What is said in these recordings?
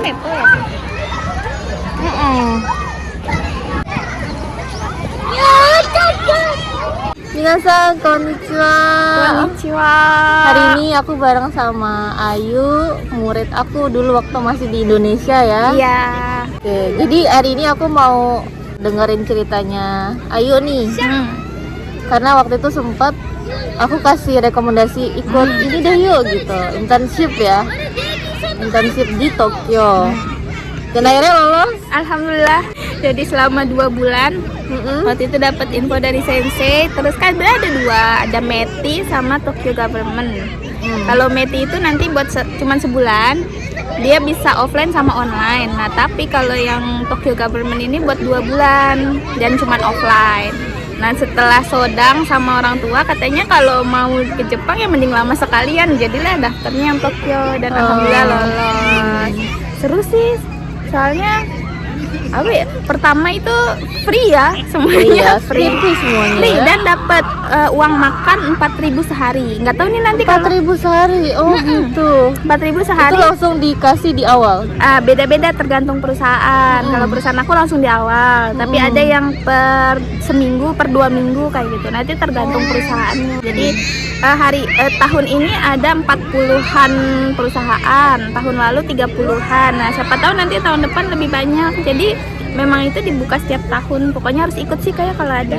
Neto ya? Minasan, konnichiwa. Konnichiwa. Hari ini aku bareng sama Ayu, murid aku dulu waktu masih di Indonesia ya. Iya. Oke, jadi hari ini aku mau dengerin ceritanya Ayu nih. Karena waktu itu sempat aku kasih rekomendasi ikut ini deh yuk gitu, internship ya. Internship di Tokyo. Dan akhirnya lolos. Alhamdulillah. Jadi selama 2 bulan waktu itu dapat info dari sensei. Terus kan ada 2, ada METI sama Tokyo Government. Kalau METI itu nanti buat cuman sebulan, dia bisa offline sama online. Nah tapi kalau yang Tokyo Government ini buat 2 bulan dan cuman offline. Nah setelah sodang sama orang tua katanya kalau mau ke Jepang ya mending lama sekalian. Jadilah daftarnya yang Tokyo dan alhamdulillah lolos. Seru sih, soalnya apa ya, pertama itu free ya semuanya. Free semuanya free ya? Dan dapat uang makan 4.000 sehari. Nggak tahu nih nanti 4.000 sehari. Oh gitu. 4.000 sehari Itu langsung dikasih di awal. beda-beda tergantung perusahaan. Kalau perusahaan aku langsung di awal, tapi ada yang per seminggu, per 2 minggu kayak gitu. Nanti tergantung perusahaannya. Jadi tahun ini ada 40-an perusahaan, tahun lalu 30-an. Nah siapa tahu nanti tahun depan lebih banyak. Jadi memang itu dibuka setiap tahun. Pokoknya harus ikut sih kayak kalau ada.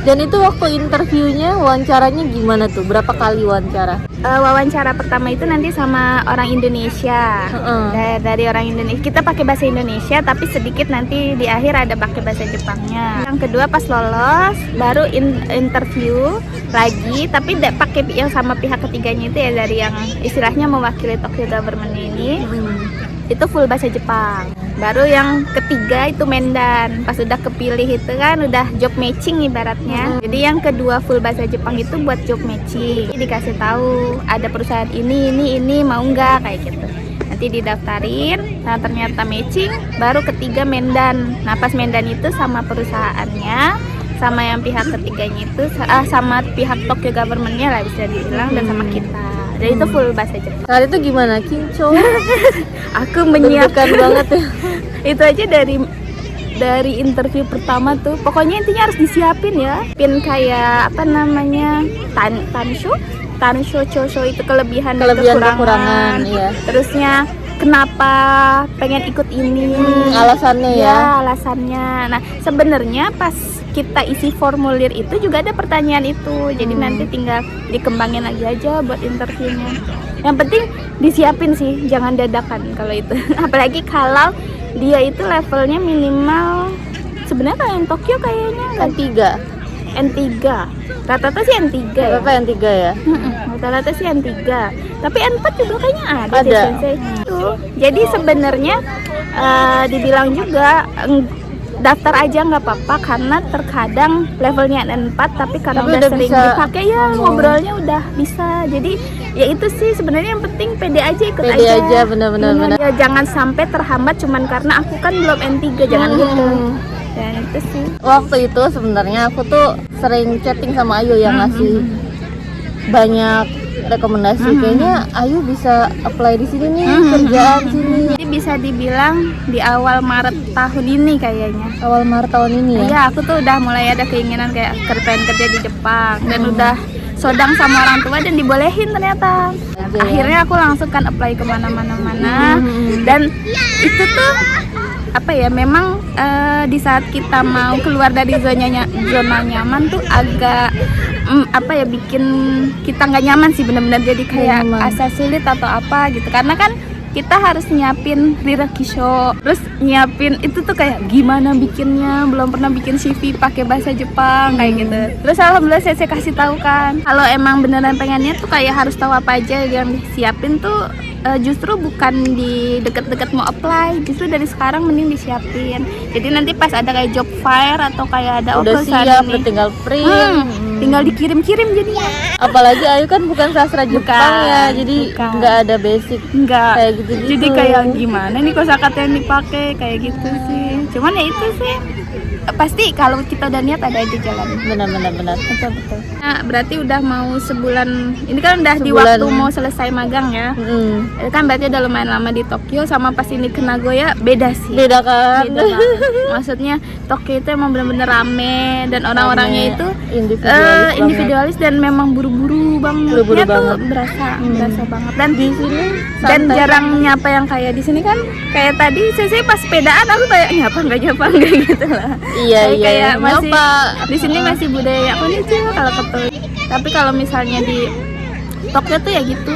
Dan itu waktu interviewnya, wawancaranya gimana tuh? Berapa kali wawancara? Wawancara pertama itu nanti sama orang Indonesia. Dari orang Indonesia kita pakai bahasa Indonesia, tapi sedikit nanti di akhir ada pakai bahasa Jepangnya. Yang kedua pas lolos baru interview lagi, tapi tidak pakai yang sama pihak ketiganya itu ya, dari yang istilahnya mewakili Tokyo Government ini. Itu full bahasa Jepang. Baru yang ketiga itu Mendan. Pas udah kepilih itu kan udah job matching ibaratnya. Jadi yang kedua full bahasa Jepang itu buat job matching. Dikasih tahu ada perusahaan ini mau nggak kayak gitu. Nanti didaftarin. Nah ternyata matching. Baru ketiga Mendan. Nah pas Mendan itu sama perusahaannya, sama yang pihak ketiganya itu sama pihak Tokyo Government-nya lah bisa dibilang, dan sama kita. Dan itu full bahasa Jepang. Saat itu gimana? Kinco? Aku menyiapkan banget ya. Itu aja dari interview pertama tuh. Pokoknya intinya harus disiapin ya. Pin kayak apa namanya? Tansho, chosho itu kelebihan dan kekurangan. Iya. Terusnya kenapa pengen ikut ini? Alasannya ya. Ya, alasannya. Nah, sebenarnya pas kita isi formulir itu juga ada pertanyaan itu. Jadi nanti tinggal dikembangin lagi aja buat interviewnya. Yang penting disiapin sih, jangan dadakan kalau itu. Apalagi kalau dia itu levelnya minimal, sebenarnya kalau yang Tokyo kayaknya N3. Rata-rata sih N3 ya. Rata-rata N3 ya? Rata-rata sih N3. Tapi N4 juga kayaknya ada. Sensei. Jadi sebenarnya dibilang juga daftar aja nggak apa-apa, karena terkadang levelnya N4 tapi karena udah sering dipakai ya ngobrolnya udah bisa. Jadi ya itu sih sebenarnya yang penting pede aja, ikut aja. Benar. Ya jangan sampai terhambat cuman karena aku kan belum N3, jangan gitu. Dan itu sih. Waktu itu sebenarnya aku tuh sering chatting sama Ayu yang ngasih banyak rekomendasi. Kayaknya Ayu bisa apply di sini nih, kerjaan sini. Jadi bisa dibilang di awal Maret tahun ini kayaknya. Awal Maret tahun ini ya? Iya, aku tuh udah mulai ada keinginan kayak pengen kerja di Jepang, dan udah sodang sama orang tua dan dibolehin ternyata. Akhirnya aku langsung kan apply kemana-mana. Dan itu tuh apa ya, memang di saat kita mau keluar dari zona nyaman tuh agak bikin kita nggak nyaman sih, benar-benar jadi kayak asa sulit atau apa gitu, karena kan kita harus nyiapin rirakisho, terus nyiapin itu tuh kayak gimana bikinnya, belum pernah bikin CV pakai bahasa Jepang kayak gitu. Terus alhamdulillah saya kasih tahu kan kalau emang beneran pengennya tuh kayak harus tahu apa aja yang disiapin tuh. Justru bukan di deket-deket mau apply, justru dari sekarang mending disiapin. Jadi nanti pas ada kayak job fair atau kayak ada udah siap, udah tinggal print, tinggal dikirim-kirim jadinya. Apalagi Ayu kan bukan sastra Jepang ya, jadi nggak ada basic kayak gitu-gitu. Jadi kayak gimana nih kosakata yang dipakai kayak gitu sih. Cuman ya itu sih pasti kalau kita udah niat ada aja jalan. Benar. Betul. Nah, berarti udah mau sebulan. Ini kan udah di Sebulan. waktu mau selesai magang ya. Itu kan berarti udah lumayan lama di Tokyo, sama pas ini ke Nagoya beda sih. Beda kan? Beda banget. Maksudnya Tokyo itu emang bener-bener rame dan orang-orangnya Rame, itu individualis dan memang buru-buru banget. Buru-buru tuh banget. berasa banget. Dan Di sini dan santai. jarang nyapa yang kayak di sini kan. Kayak tadi saya pas sepedaan aku kayak nyapa enggak gitu lah. Iya. Kayak masih Nyapa. di sini masih budaya konnichiwa kalau ketemu. Tapi kalau misalnya di Tokyo tuh ya gitu.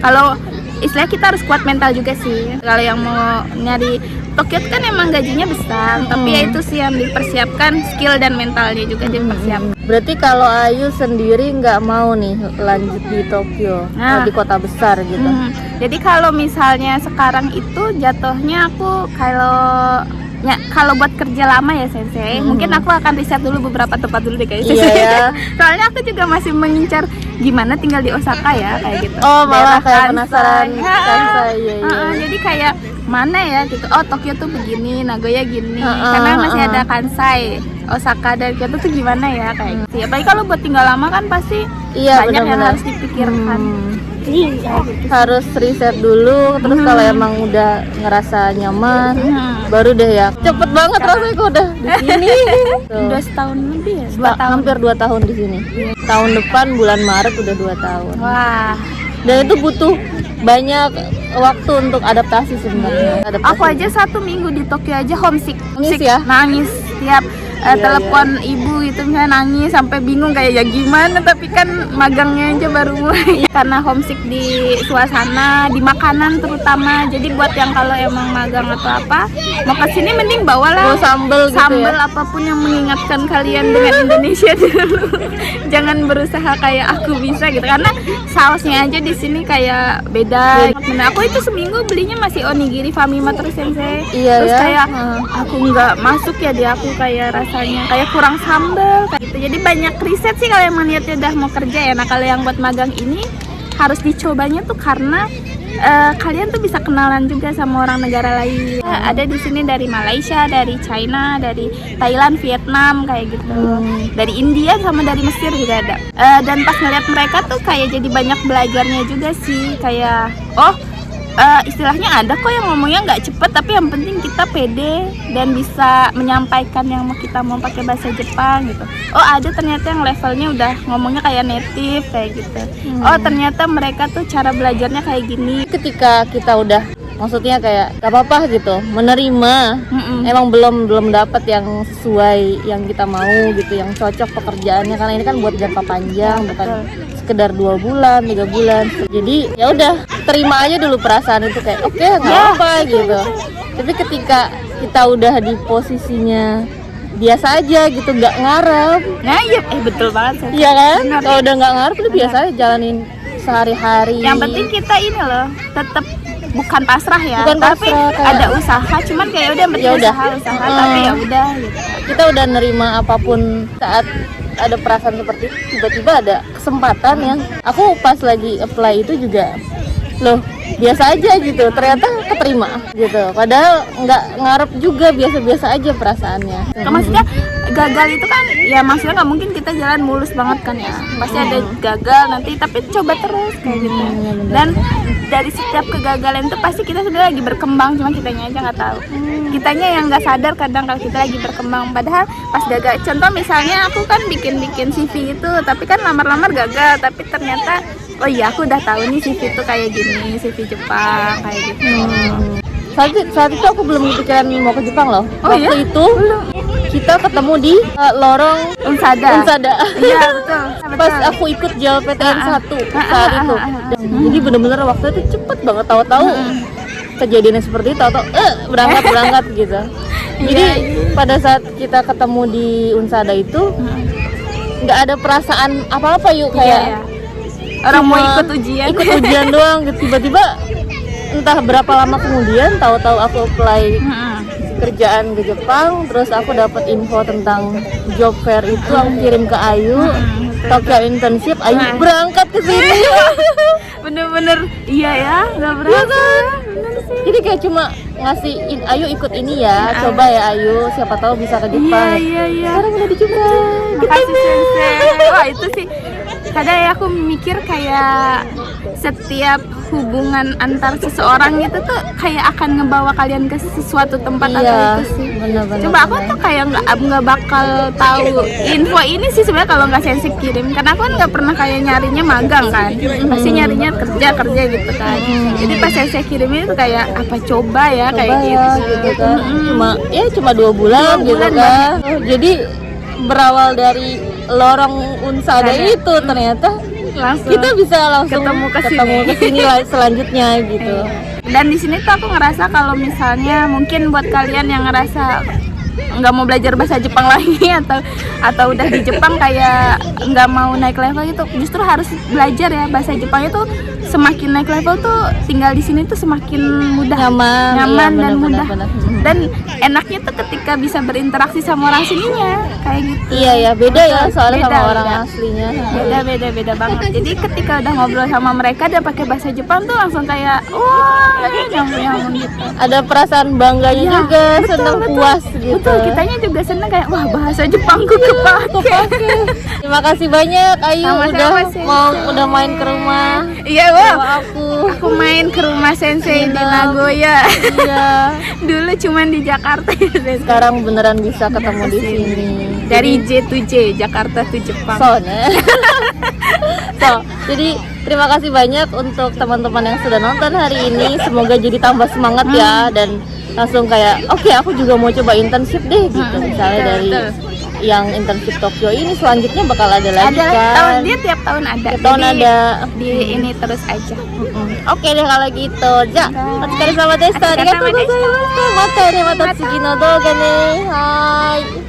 Kalau istilah kita harus kuat mental juga sih. Kalau yang mau nyari Tokyo kan emang gajinya besar, tapi ya itu sih yang dipersiapkan skill dan mentalnya juga dipersiapkan. Berarti kalau Ayu sendiri nggak mau nih lanjut di Tokyo, Nah. di kota besar gitu. Jadi kalau misalnya sekarang itu jatuhnya aku kalau buat kerja lama ya Sensei, mungkin aku akan riset dulu beberapa tempat dulu deh kayak Iya ya. Soalnya aku juga masih mengincar gimana tinggal di Osaka ya kayak gitu. Oh, malah Daerah kayak Kansai. penasaran Kansai, iya. Jadi kayak mana ya gitu. Oh, Tokyo tuh begini, Nagoya gini. Heeh, Karena masih heeh. ada Kansai, Osaka dan Kyoto tuh gimana ya kayak gitu. Apalagi kalau buat tinggal lama kan pasti Iya, banyak yang benar-benar. harus dipikirkan. Harus riset dulu, terus kalau emang udah ngerasa nyaman, baru deh ya. Cepet banget rasanya kok udah di sini. Tuh. Udah setahun lebih ya? 2 tahun. Hampir 2 tahun di sini. Tahun depan bulan Maret udah 2 tahun. Wah, Dan itu butuh banyak waktu untuk adaptasi sebenarnya. aku aja 1 minggu di Tokyo aja homesick ya? nangis tiap Iya, telepon ibu gitu misalnya nangis sampai bingung kayak ya gimana, tapi kan magangnya aja baru mulai karena homesick di suasana, di makanan terutama. Jadi buat yang kalau emang magang atau apa mau kesini mending bawalah Bawa sambel gitu sambal ya? apapun yang mengingatkan kalian dengan Indonesia dulu. Jangan berusaha kayak aku bisa gitu, karena sausnya aja di sini kayak beda. Nah, aku itu seminggu belinya masih onigiri Famima terus Sensei. Iya Terus ya? kayak aku nggak masuk ya di aku, kayak rasanya kayak kurang sambal kayak gitu. Jadi banyak riset sih kalau emang niatnya udah mau kerja ya. Nah, kalau yang buat magang ini harus dicobanya tuh karena kalian tuh bisa kenalan juga sama orang negara lain. Ada di sini dari Malaysia, dari China, dari Thailand, Vietnam kayak gitu. Dari India sama dari Mesir juga ada. Dan pas ngeliat mereka tuh kayak jadi banyak belajarnya juga sih. Kayak istilahnya ada kok yang ngomongnya nggak cepet, tapi yang penting kita pede dan bisa menyampaikan yang kita mau pakai bahasa Jepang gitu. Oh, ada ternyata yang levelnya udah ngomongnya kayak native kayak gitu. Oh, ternyata mereka tuh cara belajarnya kayak gini. Ketika kita udah maksudnya kayak gak apa-apa gitu menerima, emang belum dapat yang sesuai yang kita mau gitu, yang cocok pekerjaannya, karena ini kan buat jangka panjang, bukan sekedar 2 bulan 3 bulan. Jadi ya udah terima aja dulu perasaan itu, kayak oke, nggak apa gitu. Tapi ketika kita udah di posisinya biasa aja gitu, nggak ngarep. Nah, iya, betul banget. Iya kan? Benar. Kalau udah nggak ngarep tuh biasa aja jalanin sehari-hari. Yang penting kita ini loh, tetap bukan pasrah ya, Bukan tapi pasrah, kayak- ada usaha. Cuman kayak udah penting Ya udah. usaha, tapi ya udah gitu. Kita udah nerima apapun. Saat ada perasaan seperti itu, tiba-tiba ada kesempatan yang aku pas lagi apply itu juga loh biasa aja gitu, ternyata keterima gitu, padahal nggak ngarep juga, biasa-biasa aja perasaannya. Maksudnya gagal itu kan ya, maksudnya nggak mungkin kita jalan mulus banget kan ya, pasti ada gagal nanti, tapi coba terus kayak gitu. Dan dari setiap kegagalan itu pasti kita sudah lagi berkembang, cuma kitanya aja nggak tahu. Kitanya yang nggak sadar kadang kalau kita lagi berkembang, padahal pas gagal. Contoh misalnya aku kan bikin CV itu, tapi kan lamar-lamar gagal, tapi ternyata oh iya aku udah tahu nih CV itu kayak gini, CV Jepang kayak gitu. Saat itu aku belum kepikiran mau ke Jepang loh. Oh, Waktu iya? itu kita ketemu di lorong Unsada. Iya betul. Pas aku ikut JLPTN 1 saat itu. Jadi bener-bener waktu itu cepet banget, tahu-tahu kejadiannya seperti itu, tahu-tahu berangkat gitu. Jadi pada saat kita ketemu di Unsada itu nggak ada perasaan apa-apa yuk, kayak orang mau cuma ikut ujian. ikut ujian doang gitu. Tiba-tiba entah berapa lama kemudian tahu-tahu aku apply kerjaan ke Jepang, terus aku dapat info tentang job fair itu, aku kirim ke Ayu, Tokyo internship, Ayu berangkat ke sini. Bener-bener iya ya, nggak berasa. Jadi kayak cuma ngasih ayo ikut ini ya, coba ya ayo, siapa tahu bisa ke Jepang. Iya. Sekarang udah di Jepang. Makasih Sensei. Wah itu sih kadang ya aku mikir kayak setiap hubungan antar seseorang gitu tuh kayak akan ngebawa kalian ke sesuatu tempat atau itu sih. Bener-bener. Coba aku tuh kayak nggak bakal tahu info ini sih sebenarnya kalau nggak Sensei kirim, karena aku kan nggak pernah kayak nyarinya magang kan, pasti nyarinya kerja gitu kan. Jadi pas Sensei kirimnya itu kayak apa coba ya kayak gitu. Kan. Cuma 2 bulan gitu bulan kan. Jadi berawal dari lorong Unsada itu ternyata langsung kita bisa langsung ketemu ke sini selanjutnya gitu. Dan di sini tuh aku ngerasa kalau misalnya mungkin buat kalian yang ngerasa nggak mau belajar bahasa Jepang lagi atau udah di Jepang kayak nggak mau naik level itu, justru harus belajar ya bahasa Jepang itu. Semakin naik level tuh tinggal di sini tuh semakin mudah, nyaman dan mudah. Dan enaknya tuh ketika bisa berinteraksi sama orang sininya kayak gitu. Iya beda ya soalnya sama orang beda. aslinya. Beda banget. Jadi ketika udah ngobrol sama mereka dia pakai bahasa Jepang tuh langsung kayak wah nyambung gitu. Ada perasaan bangganya juga, senang puas gitu. Betul, kitanya juga senang kayak wah bahasa Jepangku kepake. Terima kasih banyak Ayu Sama-sama, udah main ke rumah. Iya, Wah, aku main ke rumah Sensei di Nagoya. Iya. Dulu cuman di Jakarta ya, Sensei. Sekarang beneran bisa ketemu di sini. Dari J to J, Jakarta to Jepang. Jadi terima kasih banyak untuk teman-teman yang sudah nonton hari ini. Semoga jadi tambah semangat ya dan langsung kayak oke, aku juga mau coba internship deh gitu. Misalnya dari yang internship Tokyo ini selanjutnya bakal ada lagi kan. Dia tiap tahun ada. Di ini terus aja. Oke deh kalau gitu. Otsukare sama deshita. Arigatou gozaimasu. Mata ne mata tsugi no douga ne. Hai.